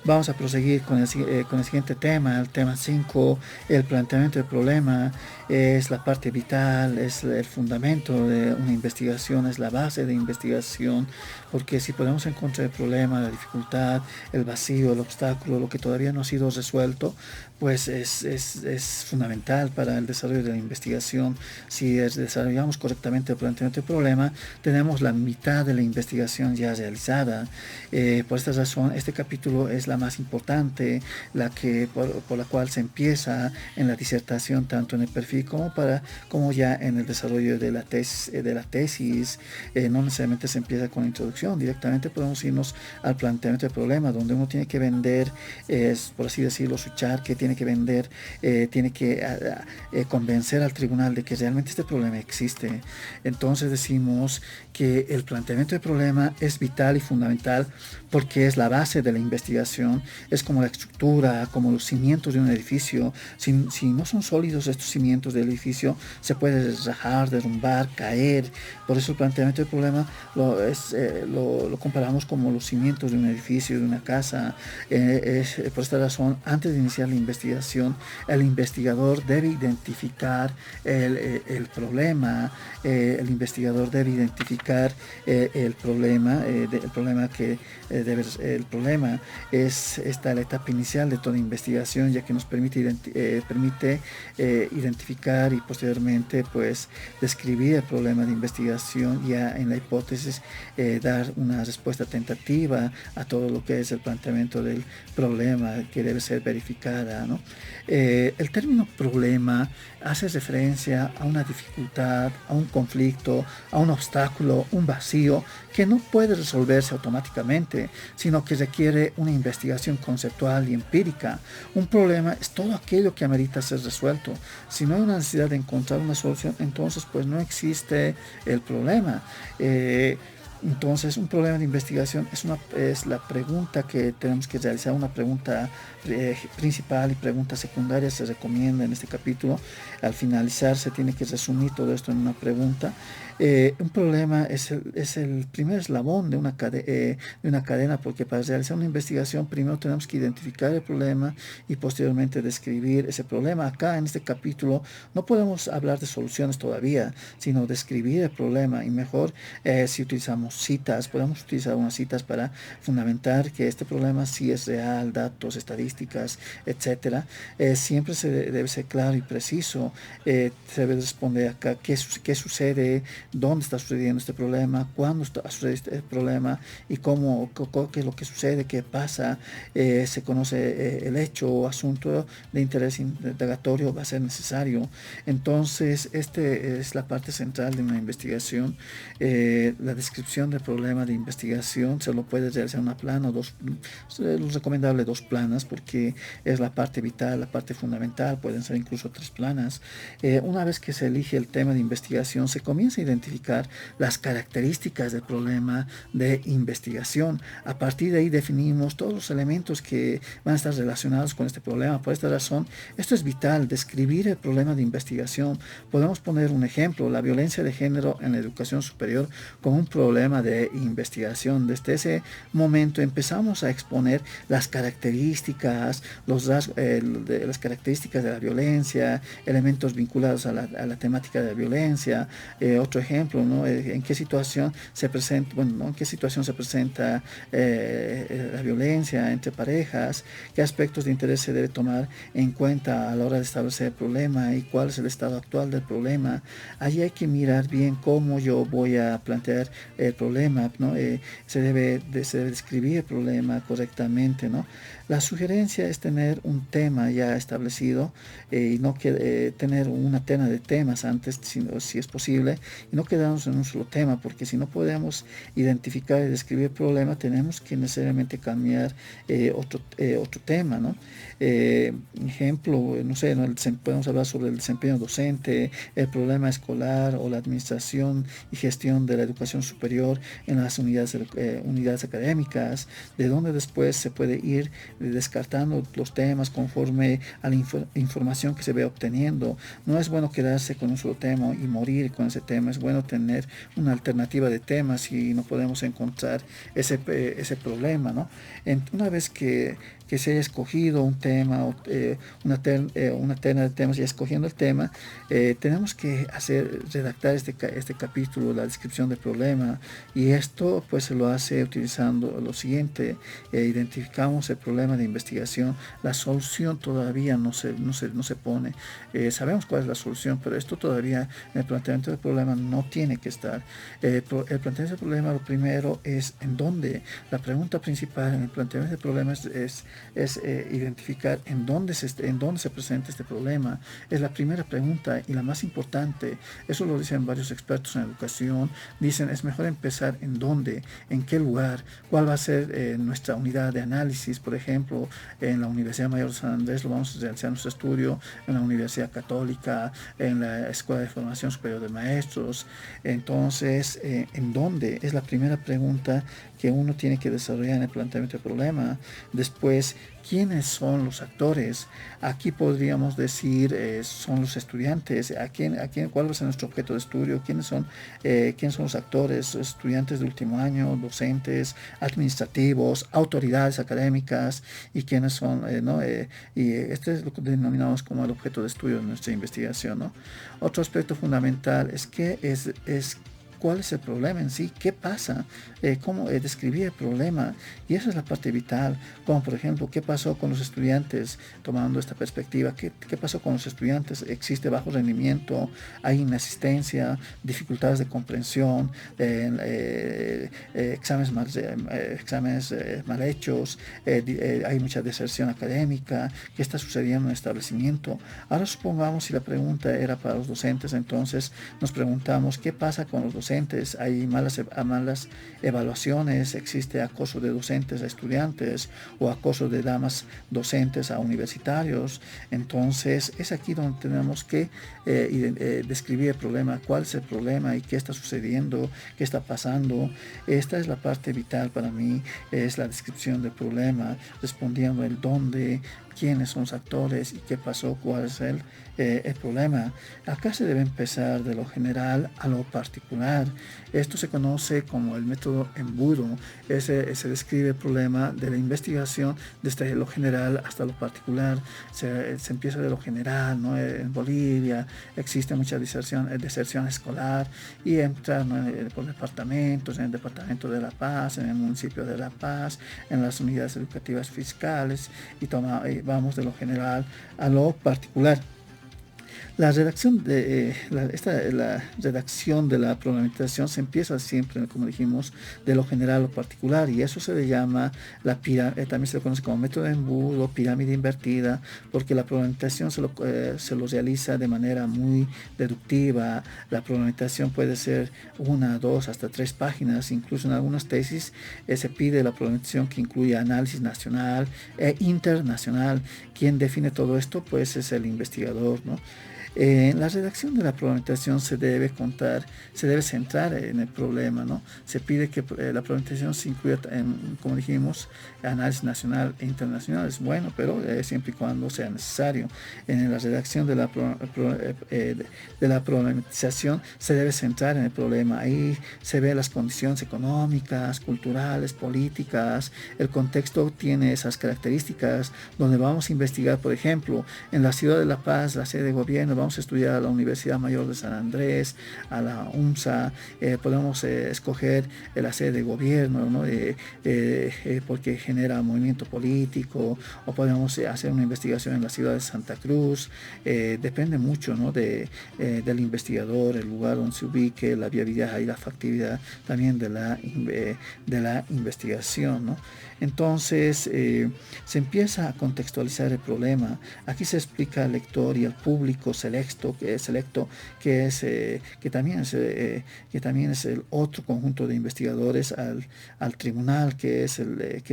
Vamos a proseguir con el siguiente tema, el tema 5, el planteamiento del problema. Es la parte vital, es el fundamento de una investigación, es la base de investigación, porque si podemos encontrar el problema, la dificultad, el vacío, el obstáculo, lo que todavía no ha sido resuelto, pues es fundamental para el desarrollo de la investigación. Si desarrollamos correctamente el planteamiento del problema, tenemos la mitad de la investigación ya realizada. Por esta razón, este capítulo es la más importante, por la cual se empieza en la disertación, tanto en el perfil como ya en el desarrollo de la tesis. No necesariamente se empieza con la introducción, directamente podemos irnos al planteamiento del problema, donde uno tiene que vender, por así decirlo, su charque, tiene que vender, tiene que convencer al tribunal de que realmente este problema existe. Entonces decimos que el planteamiento del problema es vital y fundamental porque es la base de la investigación, es como la estructura, como los cimientos de un edificio. Si no son sólidos estos cimientos del edificio, se puede rajar, derrumbar, caer. Por eso el planteamiento del problema lo comparamos como los cimientos de un edificio, de una casa. Por esta razón, antes de iniciar la investigación, el investigador debe identificar el problema, el investigador debe identificar el problema es la etapa inicial de toda investigación, ya que nos permite identificar y posteriormente pues describir el problema de investigación, ya en la hipótesis dar una respuesta tentativa a todo lo que es el planteamiento del problema que debe ser verificada, ¿no? El término problema hace referencia a una dificultad, a un conflicto, a un obstáculo, un vacío que no puede resolverse automáticamente, sino que requiere una investigación conceptual y empírica. Un problema es todo aquello que amerita ser resuelto. Si no hay una necesidad de encontrar una solución, entonces pues no existe el problema. Entonces, un problema de investigación es la pregunta que tenemos que realizar, una pregunta principal y pregunta secundaria se recomienda en este capítulo. Al finalizar se tiene que resumir todo esto en una pregunta. Un problema es el primer eslabón de una cadena, porque para realizar una investigación primero tenemos que identificar el problema y posteriormente describir ese problema. Acá en este capítulo no podemos hablar de soluciones todavía, sino describir el problema, y mejor si utilizamos citas, podemos utilizar unas citas para fundamentar que este problema sí es real, datos, estadísticas, etcétera. Siempre debe ser claro y preciso. Se debe responder acá qué sucede, dónde está sucediendo este problema, cuándo está sucediendo este problema y qué es lo que sucede, qué pasa. Se conoce el hecho o asunto de interés indagatorio, va a ser necesario. Entonces, esta es la parte central de una investigación. La descripción del problema de investigación se lo puede realizar una plana o dos. Es recomendable 2 planas porque es la parte vital, la parte fundamental. Pueden ser incluso 3 planas. Una vez que se elige el tema de investigación, se comienza a identificar las características del problema de investigación. A partir de ahí definimos todos los elementos que van a estar relacionados con este problema. Por esta razón, esto es vital, describir el problema de investigación. Podemos poner un ejemplo: la violencia de género en la educación superior como un problema de investigación. Desde ese momento empezamos a exponer las características, las características de la violencia, elementos vinculados a la temática de la violencia. Otro ejemplo, ¿no? ¿En qué situación se presenta, la violencia entre parejas? ¿Qué aspectos de interés se debe tomar en cuenta a la hora de establecer el problema y cuál es el estado actual del problema? Allí hay que mirar bien cómo yo voy a plantear el problema, ¿no? Se debe describir el problema correctamente, ¿no? La sugerencia es tener un tema ya establecido y no tener una tena de temas antes, si es posible, y no quedarnos en un solo tema, porque si no podemos identificar y describir el problema, tenemos que necesariamente cambiar otro tema, ¿no? Ejemplo, no sé, ¿no? Podemos hablar sobre el desempeño docente, el problema escolar o la administración y gestión de la educación superior, investigador en las unidades académicas, de donde después se puede ir descartando los temas conforme a la información que se ve obteniendo. No es bueno quedarse con un solo tema y morir con ese tema, es bueno tener una alternativa de temas si no podemos encontrar ese problema, ¿no? Una vez que se haya escogido un tema, una terna de temas, y escogiendo el tema, tenemos que redactar este capítulo, la descripción del problema, y esto pues se lo hace utilizando lo siguiente: identificamos el problema de investigación, la solución todavía no se pone, sabemos cuál es la solución, pero esto todavía en el planteamiento del problema no tiene que estar. El planteamiento del problema, lo primero es en dónde. La pregunta principal en el planteamiento del problema es identificar en dónde se presenta este problema. Es la primera pregunta y la más importante. Eso lo dicen varios expertos en educación. Dicen, es mejor empezar en dónde, en qué lugar, cuál va a ser nuestra unidad de análisis. Por ejemplo, en la Universidad Mayor de San Andrés lo vamos a realizar nuestro estudio, en la Universidad Católica, en la Escuela de Formación Superior de Maestros. Entonces, ¿en dónde? Es la primera pregunta que uno tiene que desarrollar en el planteamiento del problema. Después, ¿quiénes son los actores? Aquí podríamos decir, son los estudiantes. ¿Cuál va a ser nuestro objeto de estudio? ¿Quiénes son los actores? Estudiantes de último año, docentes, administrativos, autoridades académicas, y quiénes son, ¿no? Y este es lo que denominamos como el objeto de estudio de nuestra investigación, ¿no? Otro aspecto fundamental es cuál es el problema en sí, qué pasa, cómo describir el problema, y esa es la parte vital, como por ejemplo, qué pasó con los estudiantes, tomando esta perspectiva, qué pasó con los estudiantes, existe bajo rendimiento, hay inasistencia, dificultades de comprensión, exámenes mal hechos, hay mucha deserción académica, qué está sucediendo en el establecimiento. Ahora supongamos, si la pregunta era para los docentes, entonces nos preguntamos qué pasa con los docentes. Hay malas evaluaciones, existe acoso de docentes a estudiantes o acoso de damas docentes a universitarios. Entonces es aquí donde tenemos que describir el problema, cuál es el problema y qué está sucediendo, qué está pasando. Esta es la parte vital para mí, es la descripción del problema, respondiendo el dónde, quiénes son los actores y qué pasó, cuál es el problema. Acá se debe empezar de lo general a lo particular. Esto se conoce como el método embudo. Se describe el problema de la investigación desde lo general hasta lo particular. Se empieza de lo general, ¿no? En Bolivia existe mucha deserción escolar, y entra, ¿no?, por departamentos, en el departamento de La Paz, en el municipio de La Paz, en las unidades educativas fiscales, y vamos de lo general a lo particular. La redacción la redacción de la problematización se empieza siempre, como dijimos, de lo general a lo particular, y eso se le llama también se le conoce como método de embudo, pirámide invertida, porque la problematización se lo realiza de manera muy deductiva. La problematización puede ser 1, 2, hasta 3 páginas, incluso en algunas tesis se pide la problematización que incluya análisis nacional e internacional. Quien define todo esto pues es el investigador, ¿no? La redacción de la problematización se debe centrar en el problema, ¿no? Se pide que la problematización se incluya, como dijimos, análisis nacional e internacional. Es bueno, pero siempre y cuando sea necesario. En la redacción de la problematización se debe centrar en el problema. Ahí se ve las condiciones económicas, culturales, políticas. El contexto tiene esas características, donde vamos a investigar, por ejemplo, en la ciudad de La Paz, la sede de gobierno, vamos a estudiar a la Universidad Mayor de San Andrés, a la UMSA, podemos escoger la sede de gobierno, ¿no? Porque genera movimiento político, o podemos hacer una investigación en la ciudad de Santa Cruz. Depende mucho, ¿no?, del investigador, el lugar donde se ubique, la viabilidad y la factibilidad también de la investigación, ¿no? Entonces se empieza a contextualizar el problema. Aquí se explica al lector y al público selecto, que también es el otro conjunto de investigadores al tribunal, que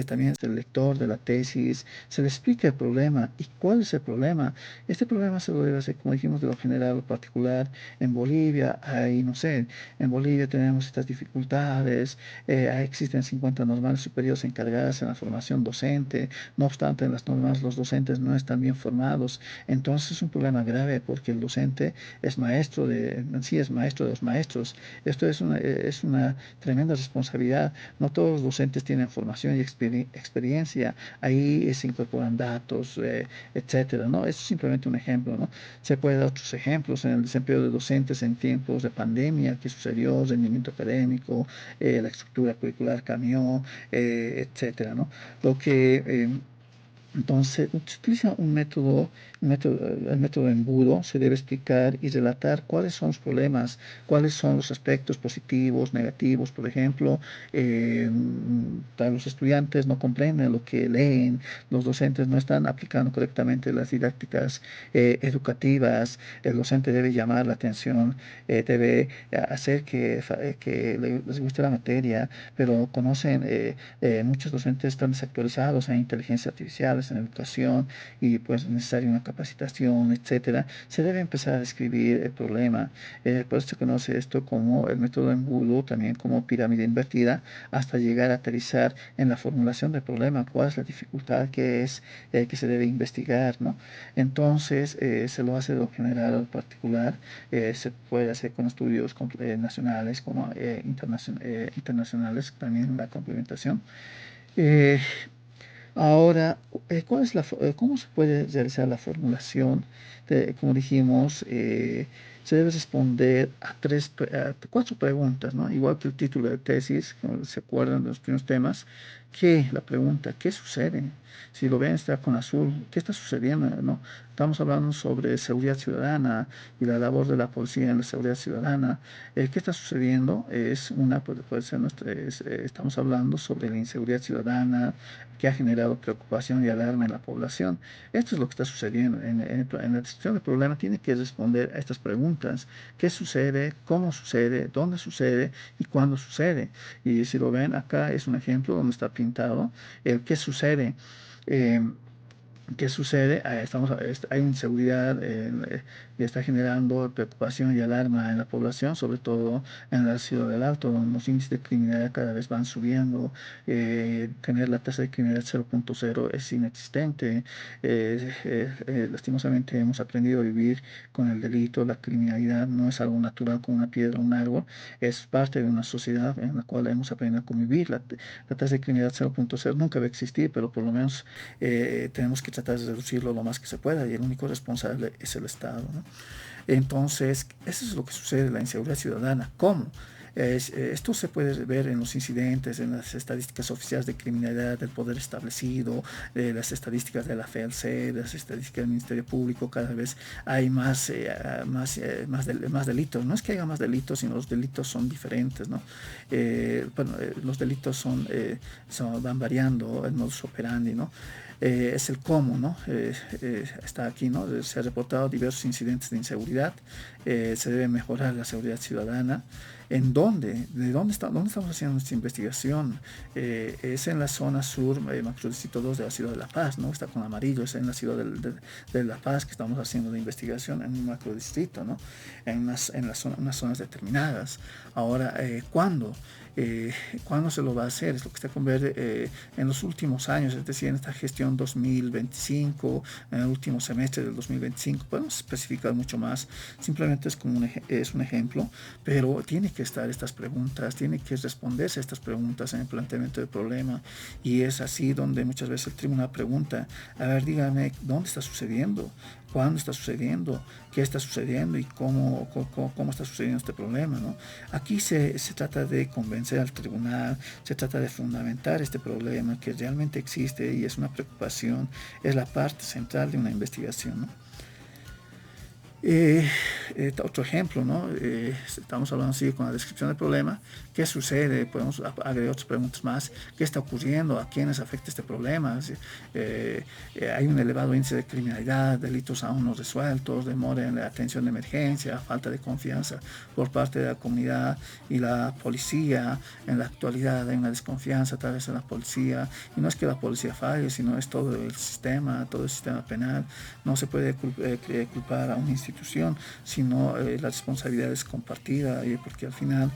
también es el lector de la tesis. Se le explica el problema. ¿Y cuál es el problema? Este problema se lo debe hacer, como dijimos, de lo general a lo particular. En Bolivia hay, no sé, en Bolivia tenemos estas dificultades, existen 50 normales superiores encargadas en la formación docente. No obstante, en las normas los docentes no están bien formados. Entonces es un problema grave, porque el docente es maestro sí, es maestro de los maestros. Esto es una tremenda responsabilidad. No todos los docentes tienen formación y experiencia. Ahí se incorporan datos, etcétera, ¿no? Eso es simplemente un ejemplo, ¿no? Se puede dar otros ejemplos en el desempeño de docentes en tiempos de pandemia, qué sucedió, rendimiento académico, la estructura curricular cambió, etcétera, ¿no? Lo que entonces, se utiliza el método de embudo. Se debe explicar y relatar cuáles son los problemas, cuáles son los aspectos positivos, negativos. Por ejemplo, los estudiantes no comprenden lo que leen, los docentes no están aplicando correctamente las didácticas educativas. El docente debe llamar la atención, debe hacer que les guste la materia, pero muchos docentes están desactualizados en inteligencia artificial, en educación, y pues es necesaria una capacitación, etcétera. Se debe empezar a describir el problema. Por eso se conoce esto como el método embudo, también como pirámide invertida, hasta llegar a aterrizar en la formulación del problema, cuál es la dificultad que se debe investigar, ¿no? Entonces, se lo hace de lo general al particular. Se puede hacer con estudios nacionales como internacionales, también la complementación. Eh, Ahora, ¿cómo se puede realizar la formulación? Como dijimos, se debe responder a cuatro preguntas, ¿no? Igual que el título de tesis, como se acuerdan de los primeros temas. La pregunta, ¿qué sucede? Si lo ven, está con azul, ¿qué está sucediendo, no? Estamos hablando sobre seguridad ciudadana y la labor de la policía en la seguridad ciudadana. ¿Qué está sucediendo? Puede ser estamos hablando sobre la inseguridad ciudadana, que ha generado preocupación y alarma en la población. Esto es lo que está sucediendo. En la descripción del problema tiene que responder a estas preguntas: ¿qué sucede? ¿Cómo sucede? ¿Dónde sucede? ¿Y cuándo sucede? Y si lo ven, acá es un ejemplo donde está pintado el qué sucede. Eh, ¿Qué sucede? Hay inseguridad que está generando preocupación y alarma en la población, sobre todo en la ciudad del Alto, donde los índices de criminalidad cada vez van subiendo. Tener la tasa de criminalidad 0.0 es inexistente. Lastimosamente hemos aprendido a vivir con el delito. La criminalidad no es algo natural como una piedra o un árbol, es parte de una sociedad en la cual hemos aprendido a convivir. La tasa de criminalidad 0.0 nunca va a existir, pero por lo menos tenemos que tratar de reducirlo lo más que se pueda, y el único responsable es el Estado, ¿no? Entonces, eso es lo que sucede en la inseguridad ciudadana. ¿Cómo? Esto se puede ver en los incidentes, en las estadísticas oficiales de criminalidad del poder establecido, las estadísticas de la FELC, las estadísticas del Ministerio Público. Cada vez hay más delitos. No es que haya más delitos, sino los delitos son diferentes, ¿no? Los delitos van variando, el modus operandi, ¿no? Es el cómo, ¿no? Está aquí, ¿no? Se han reportado diversos incidentes de inseguridad. Se debe mejorar la seguridad ciudadana. ¿En dónde? ¿Dónde estamos haciendo nuestra investigación? Es en la zona sur, macrodistrito 2 de la ciudad de La Paz, ¿no? Está con amarillo, es en la ciudad de La Paz que estamos haciendo la investigación, en un macrodistrito, ¿no? Unas zonas determinadas. Ahora, ¿cuándo? ¿Cuándo se lo va a hacer? Es lo que está con ver en los últimos años, es decir, en esta gestión 2025, en el último semestre del 2025. Podemos especificar mucho más, simplemente es un ejemplo, pero tiene que estar estas preguntas, tiene que responderse a estas preguntas en el planteamiento del problema, y es así donde muchas veces el tribunal pregunta: a ver, dígame, ¿dónde está sucediendo? ¿Cuándo está sucediendo? ¿Qué está sucediendo? ¿Y cómo está sucediendo este problema, ¿no? Aquí se trata de convencer al tribunal, se trata de fundamentar este problema que realmente existe y es una preocupación, es la parte central de una investigación, ¿no? Eh, Otro ejemplo, ¿no? Estamos hablando así con la descripción del problema. ¿Qué sucede? Podemos agregar otras preguntas más. ¿Qué está ocurriendo? ¿A quiénes afecta este problema? Hay un elevado índice de criminalidad, delitos aún no resueltos, demora en la atención de emergencia, falta de confianza por parte de la comunidad y la policía. En la actualidad hay una desconfianza tal vez en la policía. Y no es que la policía falle, sino es todo el sistema penal. No se puede culpar a un institución, sino la responsabilidad es compartida, porque al final,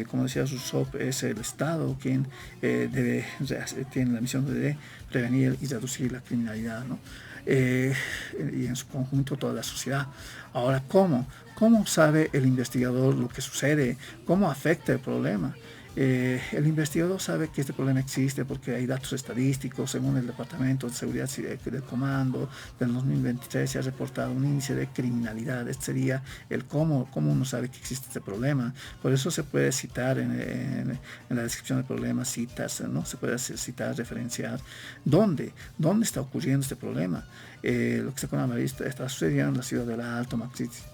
como decía Rousseau, es el Estado quien tiene la misión de prevenir y reducir la criminalidad, ¿no? Y en su conjunto toda la sociedad. Ahora, ¿cómo? ¿Cómo sabe el investigador lo que sucede? ¿Cómo afecta el problema? El investigador sabe que este problema existe porque hay datos estadísticos. Según el Departamento de Seguridad del Comando del 2023 se ha reportado un índice de criminalidad. Este sería el cómo uno sabe que existe este problema. Por eso se puede citar en la descripción del problema, citas, ¿no? Se puede citar, referenciar dónde está ocurriendo este problema. Lo que se conoce está sucediendo en la ciudad del Alto,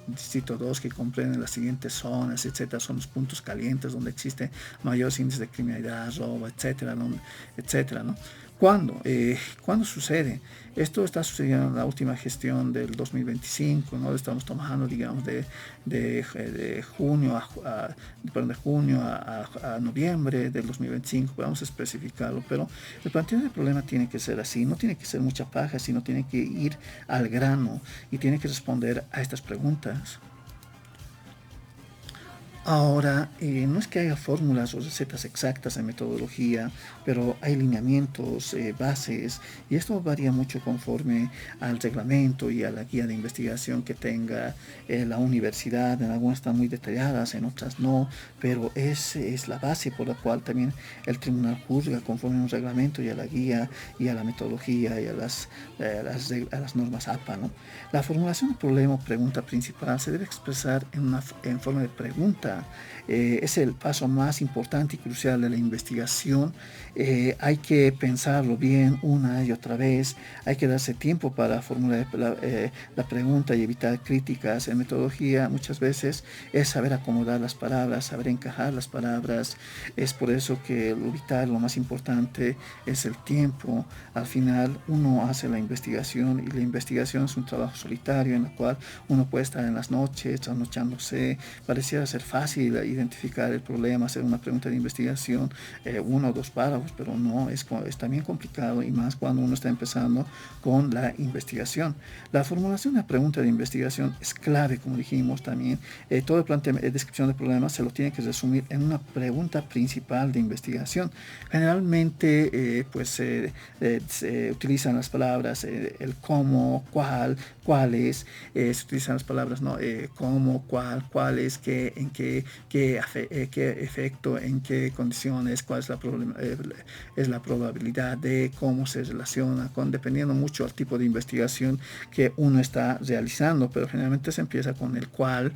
Distrito 2, que comprenden las siguientes zonas, etcétera. Son los puntos calientes donde existe mayores índices de criminalidad, robo, etcétera, ¿no? Etcétera, ¿no? ¿Cuándo sucede? Esto está sucediendo en la última gestión del 2025, ¿no? Estamos tomando, digamos, de junio a noviembre del 2025, vamos a especificarlo, pero el planteo del problema tiene que ser así, no tiene que ser mucha paja, sino tiene que ir al grano y tiene que responder a estas preguntas. Ahora, no es que haya fórmulas o recetas exactas en metodología, pero hay lineamientos, bases, y esto varía mucho conforme al reglamento y a la guía de investigación que tenga la universidad. En algunas están muy detalladas, en otras no, pero es la base por la cual también el tribunal juzga conforme a un reglamento y a la guía y a la metodología y a las normas APA, ¿no? La formulación del problema o pregunta principal se debe expresar en forma de pregunta. Es el paso más importante y crucial de la investigación. Hay que pensarlo bien una y otra vez, hay que darse tiempo para formular la pregunta y evitar críticas. En metodología muchas veces es saber acomodar las palabras, saber encajar las palabras. Es por eso que lo vital, lo más importante es el tiempo. Al final uno hace la investigación y la investigación es un trabajo solitario en el cual uno puede estar en las noches trasnochándose. Pareciera ser fácil identificar el problema, hacer una pregunta de investigación, uno o dos párrafos, pero no, es también complicado, y más cuando uno está empezando con la investigación. La formulación de la pregunta de investigación es clave, como dijimos también. Todo el plan de descripción del problema se lo tiene que resumir en una pregunta principal de investigación. Generalmente se utilizan las palabras el cómo, cuáles, se utilizan las palabras, ¿no? Cómo, cuáles, qué, en qué efecto, en qué condiciones, cuál es la probabilidad de, cómo se relaciona dependiendo mucho al tipo de investigación que uno está realizando, pero generalmente se empieza con el cuál,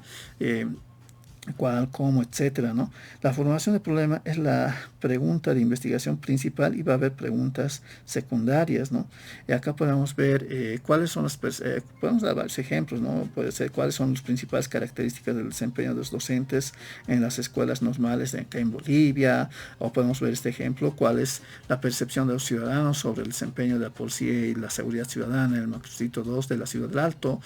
cómo, etcétera, ¿no? La formulación del problema es la pregunta de investigación principal y va a haber preguntas secundarias, ¿no? Y acá podemos ver cuáles son podemos dar varios ejemplos, ¿no? Puede ser cuáles son las principales características del desempeño de los docentes en las escuelas normales acá en Bolivia, o podemos ver este ejemplo, cuál es la percepción de los ciudadanos sobre el desempeño de la policía y la seguridad ciudadana en el Distrito 2 de la Ciudad del Alto.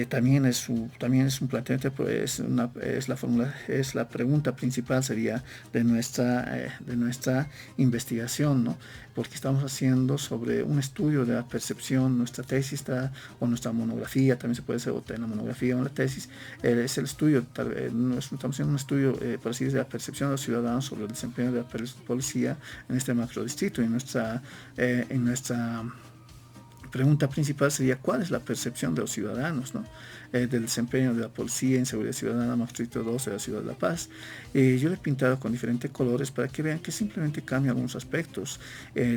También es un planteamiento, pues, es la pregunta principal sería de nuestra investigación, ¿no? Porque estamos haciendo sobre un estudio de la percepción. Nuestra tesis o nuestra monografía, también se puede hacer en la monografía o en la tesis, es el estudio, estamos haciendo un estudio, por así decirlo, de la percepción de los ciudadanos sobre el desempeño de la policía en este macrodistrito. En nuestra pregunta principal sería cuál es la percepción de los ciudadanos, ¿no? Del desempeño de la policía en seguridad ciudadana, Distrito 2 de la Ciudad de La Paz. Yo lo he pintado con diferentes colores para que vean que simplemente cambia algunos aspectos.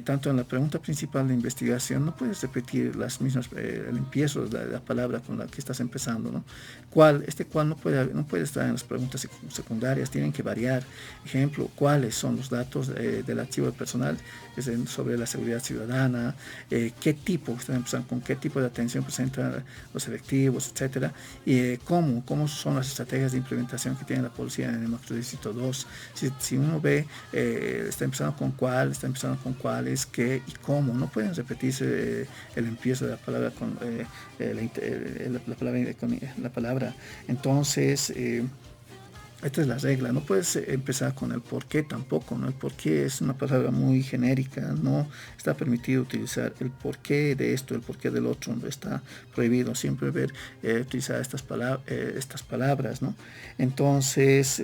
Tanto en la pregunta principal de investigación no puedes repetir las mismas, el empiezo de la palabra con la que estás empezando, ¿no? ¿Cuál? Cuál no puede estar en las preguntas secundarias, tienen que variar. Ejemplo, ¿cuáles son los datos del archivo personal sobre la seguridad ciudadana? ¿Qué tipo? que estar empezando con qué tipo de atención presentan los efectivos, etcétera, y cómo son las estrategias de implementación que tiene la policía en el macrodistrito 2. Si uno ve, está empezando con cuál, está empezando con cuáles, qué y cómo. No pueden repetirse el empiezo de la palabra con la palabra. Entonces, esta es la regla, no puedes empezar con el por qué tampoco, ¿no? El por qué es una palabra muy genérica, no está permitido utilizar el por qué de esto, el por qué del otro, no está prohibido siempre utilizar estas palabras, ¿no? Entonces,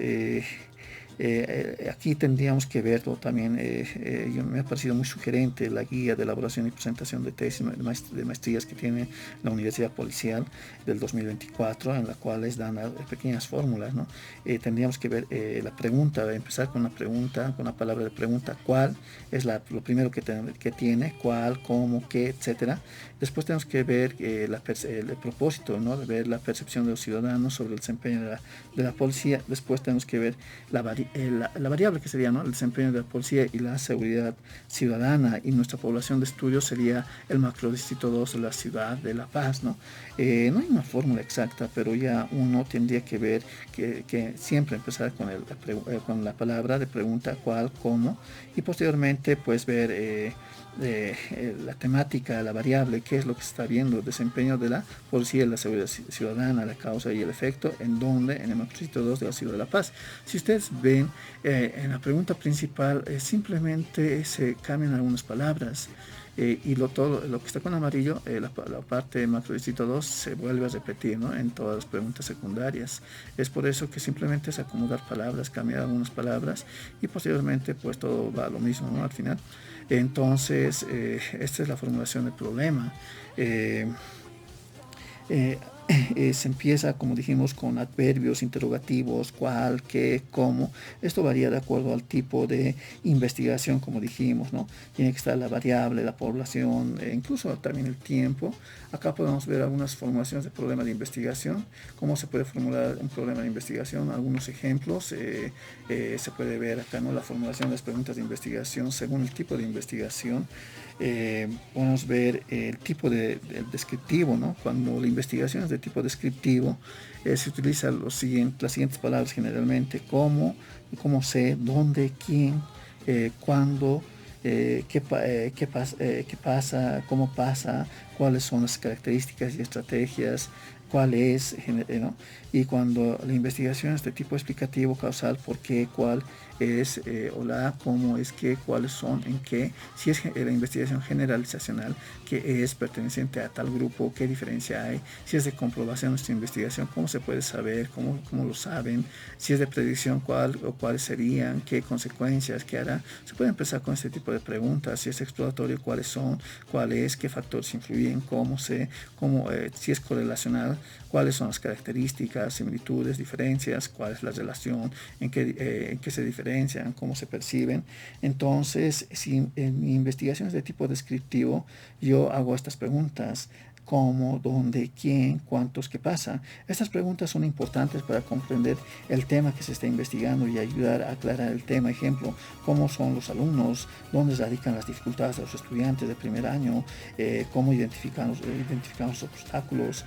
aquí tendríamos que verlo también. Me ha parecido muy sugerente la guía de elaboración y presentación de tesis de maestrías que tiene la Universidad Policial del 2024, en la cual les dan pequeñas fórmulas, ¿no? Tendríamos que ver la pregunta, empezar con una pregunta, con la palabra de pregunta, cuál es lo primero que tiene, cuál, cómo, qué, etcétera. Después tenemos que ver el propósito, ¿no? De ver la percepción de los ciudadanos sobre el desempeño de la policía. Después tenemos que ver la variable que sería, ¿no? El desempeño de la policía y la seguridad ciudadana, y nuestra población de estudio sería el macrodistrito 2 de la ciudad de La Paz, ¿no? No hay una fórmula exacta, pero ya uno tendría que ver que siempre empezar con la palabra de pregunta, cuál, cómo, y posteriormente pues ver la temática, la variable, qué es lo que se está viendo, el desempeño de la policía y la seguridad ciudadana, la causa y el efecto, en donde, en el macrodistrito 2 de la ciudad de La Paz. Si ustedes ven, en la pregunta principal simplemente se cambian algunas palabras. Y todo lo que está con amarillo, la parte macrodistrito 2 se vuelve a repetir, ¿no? En todas las preguntas secundarias. Es por eso que simplemente es acomodar palabras, cambiar algunas palabras, y posteriormente pues todo va a lo mismo, ¿no? Al final. Entonces, esta es la formulación del problema. Se empieza, como dijimos, con adverbios, interrogativos, cuál, qué, cómo. Esto varía de acuerdo al tipo de investigación, como dijimos, ¿no? Tiene que estar la variable, la población, incluso también el tiempo. Acá podemos ver algunas formulaciones de problema de investigación, cómo se puede formular un problema de investigación, algunos ejemplos. Se puede ver acá, ¿no? La formulación de las preguntas de investigación según el tipo de investigación. Podemos ver el tipo de descriptivo, ¿no? Cuando la investigación es de tipo descriptivo, se utiliza las siguientes palabras generalmente: cómo sé, dónde, quién, cuándo, qué pasa, cómo pasa, cuáles son las características y estrategias, cuál es, ¿no? Y cuando la investigación es de tipo explicativo, causal, por qué, cuál es, hola, cómo es, qué, cuáles son, en qué. Si es la investigación generalizacional, qué es, perteneciente a tal grupo, qué diferencia hay. Si es de comprobación nuestra investigación, cómo se puede saber, cómo lo saben. Si es de predicción, cuáles serían, qué consecuencias, qué hará. Se puede empezar con este tipo de preguntas. Si es exploratorio, cuáles son, cuál es, qué factores influyen, si es correlacional, cuáles son las características, similitudes, diferencias, cuál es la relación, en qué se diferencian, cómo se perciben. Entonces, si en mi investigación es de tipo descriptivo, yo hago estas preguntas: cómo, dónde, quién, cuántos, qué pasa. Estas preguntas son importantes para comprender el tema que se está investigando y ayudar a aclarar el tema. Ejemplo, cómo son los alumnos, dónde radican las dificultades de los estudiantes de primer año, cómo identificamos los obstáculos,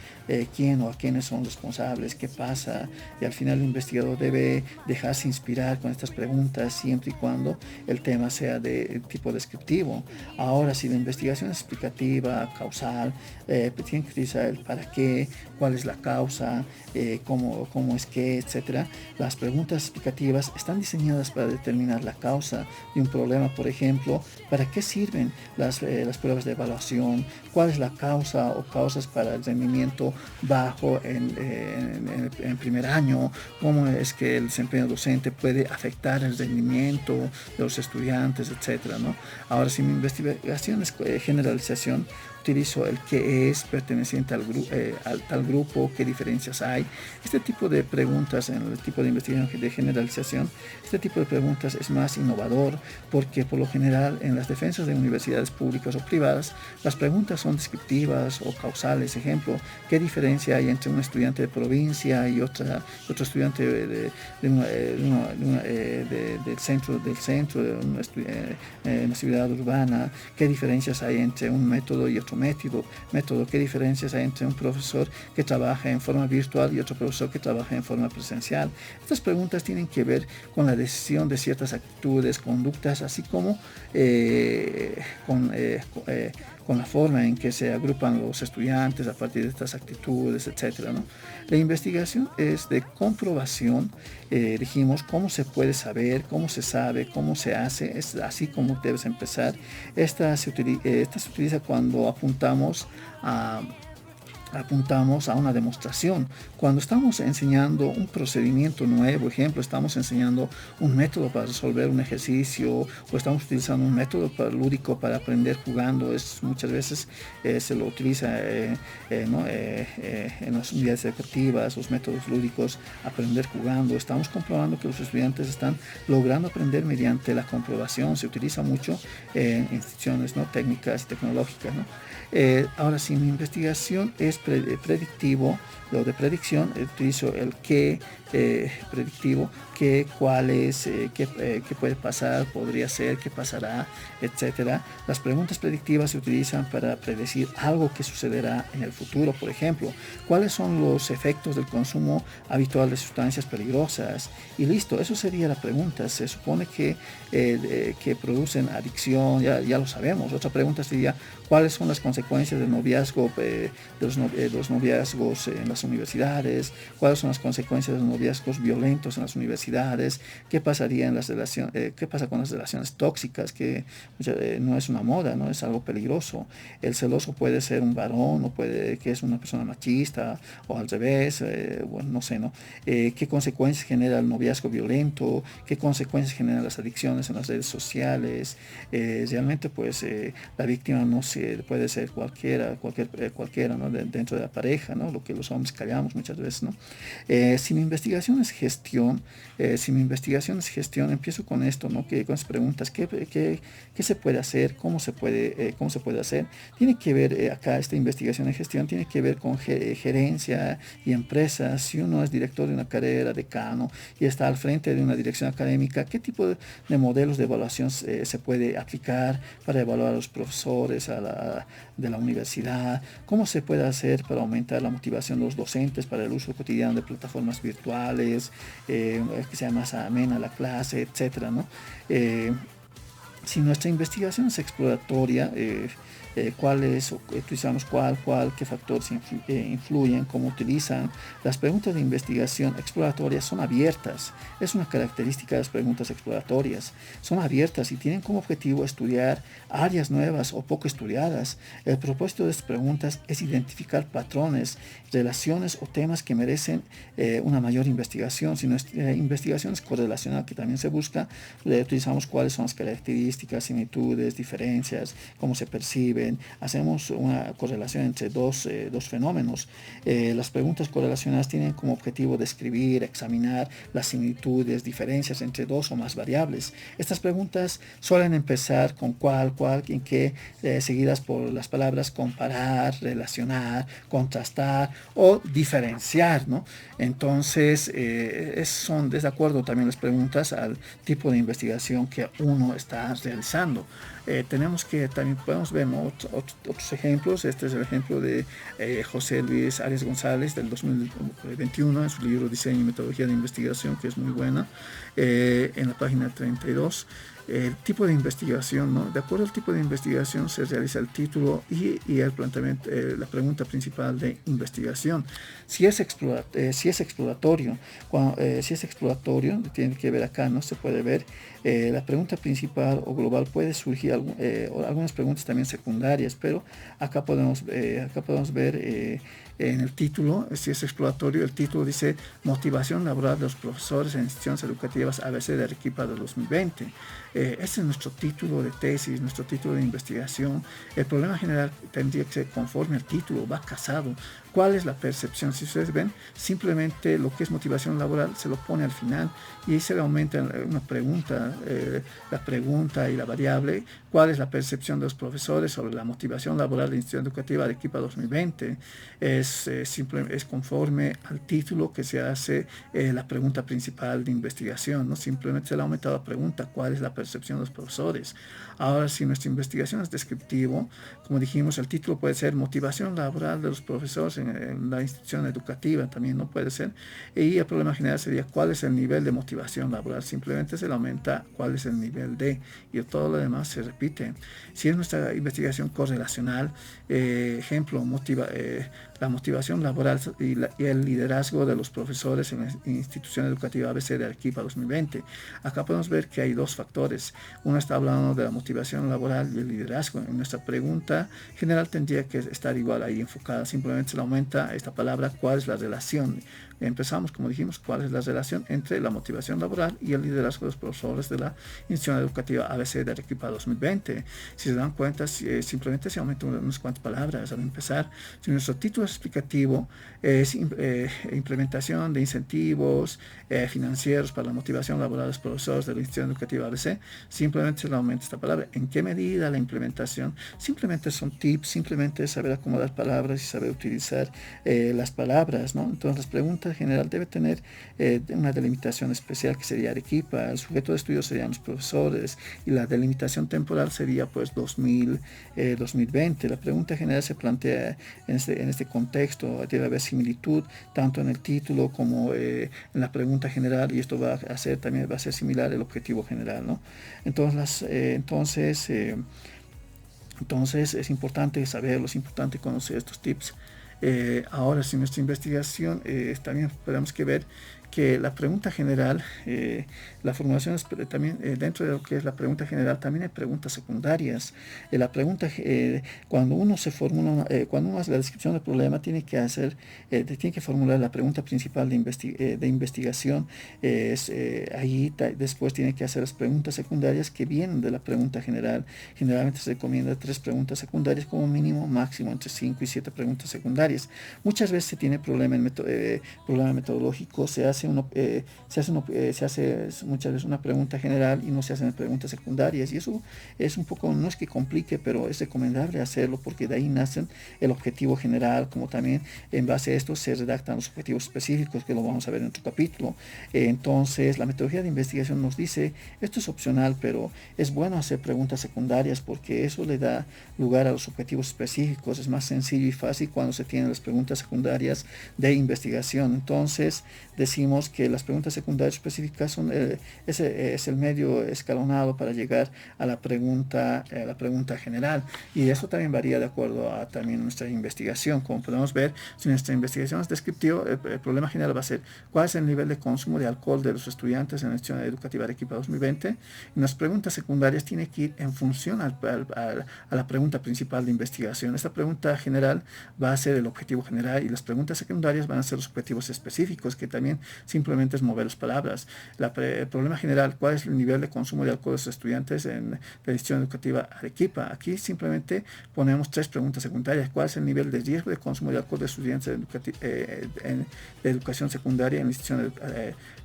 quién o a quiénes son responsables, qué pasa. Y al final el investigador debe dejarse inspirar con estas preguntas, siempre y cuando el tema sea de tipo descriptivo. Ahora, si la investigación es explicativa, causal, tienen que utilizar el para qué, cuál es la causa, cómo es que, etcétera. Las preguntas explicativas están diseñadas para determinar la causa de un problema. Por ejemplo, ¿para qué sirven las pruebas de evaluación? ¿Cuál es la causa o causas para el rendimiento bajo en primer año? ¿Cómo es que el desempeño docente puede afectar el rendimiento de los estudiantes, etcétera, ¿no? Ahora, si mi investigación es generalización, utilizo el qué es, es perteneciente al tal grupo, qué diferencias hay. Este tipo de preguntas, en el tipo de investigación de generalización, este tipo de preguntas es más innovador, porque por lo general en las defensas de universidades públicas o privadas, las preguntas son descriptivas o causales. Ejemplo, ¿qué diferencia hay entre un estudiante de provincia y otro estudiante del centro de una ciudad urbana? ¿Qué diferencias hay entre un método y otro método? ¿Qué diferencias hay entre un profesor que trabaja en forma virtual y otro profesor que trabaja en forma presencial? Estas preguntas tienen que ver con la decisión de ciertas actitudes, conductas, así como con la forma en que se agrupan los estudiantes a partir de estas actitudes, etcétera, ¿no? La investigación es de comprobación, dijimos, cómo se puede saber, cómo se sabe, cómo se hace, es así como debes empezar. Esta se utiliza cuando apuntamos a una demostración. Cuando estamos enseñando un procedimiento nuevo, ejemplo, estamos enseñando un método para resolver un ejercicio o estamos utilizando un método lúdico para aprender jugando, muchas veces se lo utiliza en las unidades educativas, los métodos lúdicos, aprender jugando. Estamos comprobando que los estudiantes están logrando aprender mediante la comprobación. Se utiliza mucho en instituciones, ¿no?, técnicas y tecnológicas, ¿no? Ahora, si mi investigación es predictivo, lo de predicción, utilizo el qué predictivo, qué, cuál es, qué puede pasar, podría ser, qué pasará, etcétera. Las preguntas predictivas se utilizan para predecir algo que sucederá en el futuro. Por ejemplo, ¿cuáles son los efectos del consumo habitual de sustancias peligrosas? Y listo, eso sería la pregunta. Se supone que producen adicción, ya lo sabemos. Otra pregunta sería, ¿cuáles son las consecuencias del noviazgo, de los noviazgos en las universidades? ¿Cuáles son las consecuencias de los noviazgos violentos en las universidades? ¿Qué pasaría en las relaciones? ¿Qué pasa con las relaciones tóxicas? Que no es una moda, no es algo peligroso. El celoso puede ser un varón, o puede que es una persona machista, o al revés, bueno, no sé, ¿no? ¿Qué consecuencias genera el noviazgo violento? ¿Qué consecuencias generan las adicciones en las redes sociales? Realmente, pues, la víctima no puede ser cualquiera, ¿no? Dentro de la pareja, ¿no? Lo que los hombres callamos muchas veces, ¿no? Si mi investigación es gestión, empiezo con esto, ¿no? Con las preguntas, ¿qué se puede hacer? ¿Cómo se puede hacer? Tiene que ver, acá esta investigación de gestión tiene que ver con gerencia y empresas. Si uno es director de una carrera, decano, y está al frente de una dirección académica, ¿qué tipo de modelos de evaluación se puede aplicar para evaluar a los profesores de la universidad? ¿Cómo se puede hacer para aumentar la motivación de los docentes para el uso cotidiano de plataformas virtuales, que sea más amena la clase, etcétera, ¿no? Si nuestra investigación es exploratoria, utilizamos qué factores influyen, cómo utilizan. Las preguntas de investigación exploratorias son abiertas. Es una característica de las preguntas exploratorias. Son abiertas y tienen como objetivo estudiar áreas nuevas o poco estudiadas. El propósito de estas preguntas es identificar patrones, relaciones o temas que merecen una mayor investigación. Si nuestra investigación es correlacional, que también se busca, utilizamos cuáles son las características, similitudes, diferencias, cómo se percibe. Hacemos una correlación entre dos fenómenos. Las preguntas correlacionadas tienen como objetivo describir, examinar las similitudes, diferencias entre dos o más variables. Estas preguntas suelen empezar con cuál, en qué, seguidas por las palabras comparar, relacionar, contrastar o diferenciar, ¿no? Entonces, son de acuerdo también las preguntas al tipo de investigación que uno está realizando. También podemos ver, ¿no?, otros ejemplos. Este es el ejemplo de José Luis Arias González del 2021 en su libro Diseño y Metodología de Investigación, que es muy buena, en la página 32. El tipo de investigación, ¿no? De acuerdo al tipo de investigación se realiza el título y el planteamiento, la pregunta principal de investigación. Si es exploratorio, tiene que ver acá, ¿no? Se puede ver la pregunta principal o global. Puede surgir algunas preguntas también secundarias, pero acá podemos ver en el título. Si es exploratorio, el título dice motivación laboral de los profesores en instituciones educativas ABC de Arequipa de 2020. ese es nuestro título de tesis, nuestro título de investigación. El problema general tendría que ser conforme al título, va casado. ¿Cuál es la percepción? Si ustedes ven, simplemente lo que es motivación laboral se lo pone al final y ahí se le aumenta una pregunta, la pregunta y la variable. ¿Cuál es la percepción de los profesores sobre la motivación laboral de la institución educativa Arequipa 2020? Es conforme al título que se hace la pregunta principal de investigación, ¿no? Simplemente se le ha aumentado la pregunta, ¿cuál es la percepción de los profesores? Ahora, si nuestra investigación es descriptivo, como dijimos, el título puede ser motivación laboral de los profesores en la institución educativa, también no puede ser. Y el problema general sería cuál es el nivel de motivación laboral. Simplemente se le aumenta cuál es el nivel de, y todo lo demás se repite. Si es nuestra investigación correlacional, ejemplo, la motivación laboral y el liderazgo de los profesores en la institución educativa ABC de Arequipa 2020. Acá podemos ver que hay dos factores. Uno está hablando de la motivación laboral y el liderazgo. En nuestra pregunta general tendría que estar igual ahí enfocada. Simplemente se le aumenta esta palabra, ¿cuál es la relación? Empezamos, como dijimos, cuál es la relación entre la motivación laboral y el liderazgo de los profesores de la institución educativa ABC de Arequipa 2020. Si se dan cuenta, simplemente se aumentan unas cuantas palabras al empezar. Si nuestro título explicativo es implementación de incentivos financieros para la motivación laboral de los profesores de la institución educativa ABC, simplemente se le aumenta esta palabra. ¿En qué medida la implementación? Simplemente son tips, simplemente saber acomodar palabras y saber utilizar las palabras, ¿no? Entonces, las preguntas general debe tener una delimitación especial que sería Arequipa, el sujeto de estudio serían los profesores y la delimitación temporal sería pues 2020. La pregunta general se plantea en este contexto, debe haber similitud tanto en el título como en la pregunta general y esto va a ser similar el objetivo general, ¿no? Entonces es importante saberlo, es importante conocer estos tips. Ahora, si nuestra investigación también tenemos que ver que la pregunta general, la formulación es también dentro de lo que es la pregunta general, también hay preguntas secundarias. Cuando uno se formula, cuando uno hace la descripción del problema, tiene que formular la pregunta principal de investigación. Después tiene que hacer las preguntas secundarias que vienen de la pregunta general. Generalmente se recomienda 3 preguntas secundarias como mínimo, máximo entre 5 y 7 preguntas secundarias. Muchas veces se tiene problema metodológico, se hace muchas veces una pregunta general y no se hacen preguntas secundarias, y eso es un poco, no es que complique, pero es recomendable hacerlo porque de ahí nacen el objetivo general, como también en base a esto se redactan los objetivos específicos, que lo vamos a ver en otro capítulo. Entonces, la metodología de investigación nos dice, esto es opcional, pero es bueno hacer preguntas secundarias porque eso le da lugar a los objetivos específicos. Es más sencillo y fácil cuando se tienen las preguntas secundarias de investigación. Entonces, decimos que las preguntas secundarias específicas es el medio escalonado para llegar a la pregunta general, y eso también varía de acuerdo a también nuestra investigación. Como podemos ver, si nuestra investigación es descriptiva, el problema general va a ser cuál es el nivel de consumo de alcohol de los estudiantes en la institución educativa Arequipa 2020, y las preguntas secundarias tienen que ir en función a la pregunta principal de investigación. Esta pregunta general va a ser el objetivo general y las preguntas secundarias van a ser los objetivos específicos, que también simplemente es mover las palabras. El problema general, ¿cuál es el nivel de consumo de alcohol de los estudiantes en la institución educativa Arequipa? Aquí simplemente ponemos 3 preguntas secundarias. ¿Cuál es el nivel de riesgo de consumo de alcohol de estudiantes de educación secundaria en la institución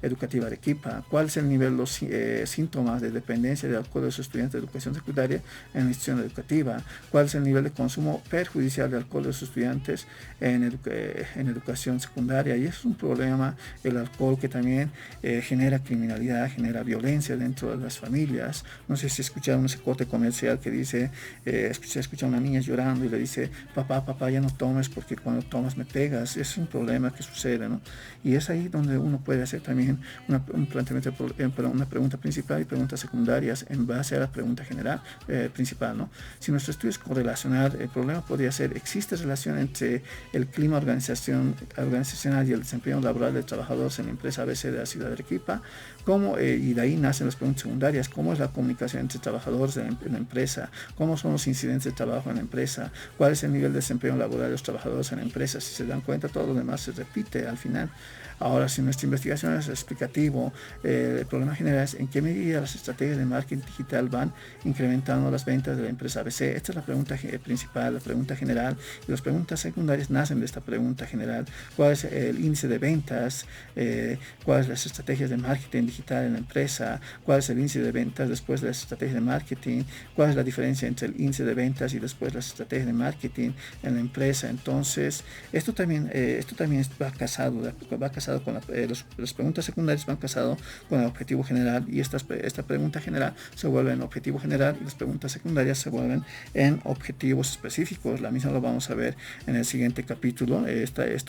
educativa Arequipa? ¿Cuál es el nivel de los síntomas de dependencia de alcohol de los estudiantes de educación secundaria en la institución educativa? ¿Cuál es el nivel de consumo perjudicial de alcohol de los estudiantes en educación secundaria? Y eso es un problema, el alcohol, que también genera criminalidad, genera violencia dentro de las familias. No sé si escucharon ese corte comercial que dice, se escucha a una niña llorando y le dice, papá, ya no tomes porque cuando tomas me pegas. Es un problema que sucede, ¿no? Y es ahí donde uno puede hacer también un planteamiento, una pregunta principal y preguntas secundarias en base a la pregunta general principal, ¿no? Si nuestro estudio es correlacional, el problema podría ser, ¿existe relación entre el clima organizacional y el desempeño laboral del trabajador trabajadores en la empresa ABC de la ciudad de Arequipa, y de ahí nacen las preguntas secundarias: cómo es la comunicación entre trabajadores de la empresa, cómo son los incidentes de trabajo en la empresa, cuál es el nivel de desempeño laboral de los trabajadores en la empresa. Si se dan cuenta, todo lo demás se repite al final. Ahora, si nuestra investigación es explicativo, el problema general es en qué medida las estrategias de marketing digital van incrementando las ventas de la empresa ABC. Esta es la pregunta principal, la pregunta general, y las preguntas secundarias nacen de esta pregunta general: cuál es el índice de ventas, cuáles son las estrategias de marketing digital en la empresa, cuál es el índice de ventas después de las estrategias de marketing, cuál es la diferencia entre el índice de ventas y después las estrategias de marketing en la empresa. Entonces, esto también va casado con las preguntas secundarias, van casado con el objetivo general, y esta pregunta general se vuelve en objetivo general y las preguntas secundarias se vuelven en objetivos específicos. La misma lo vamos a ver en el siguiente capítulo. Este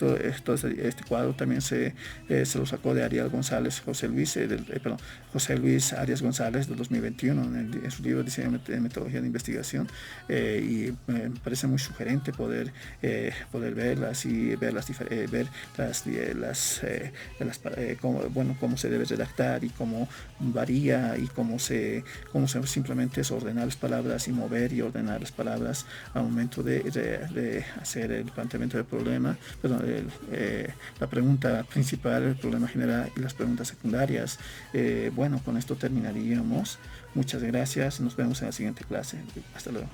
cuadro también se lo sacó de Ariel González, José Luis Arias González, del 2021, en su libro Diseño de Metodología de Investigación, y me parece muy sugerente poder verlas y ver cómo se debe redactar y cómo varía, y cómo simplemente es ordenar las palabras y mover y ordenar las palabras al momento de hacer el planteamiento del problema, la pregunta principal, el problema general y las preguntas secundarias. Con esto terminaríamos. Muchas gracias, nos vemos en la siguiente clase. Hasta luego.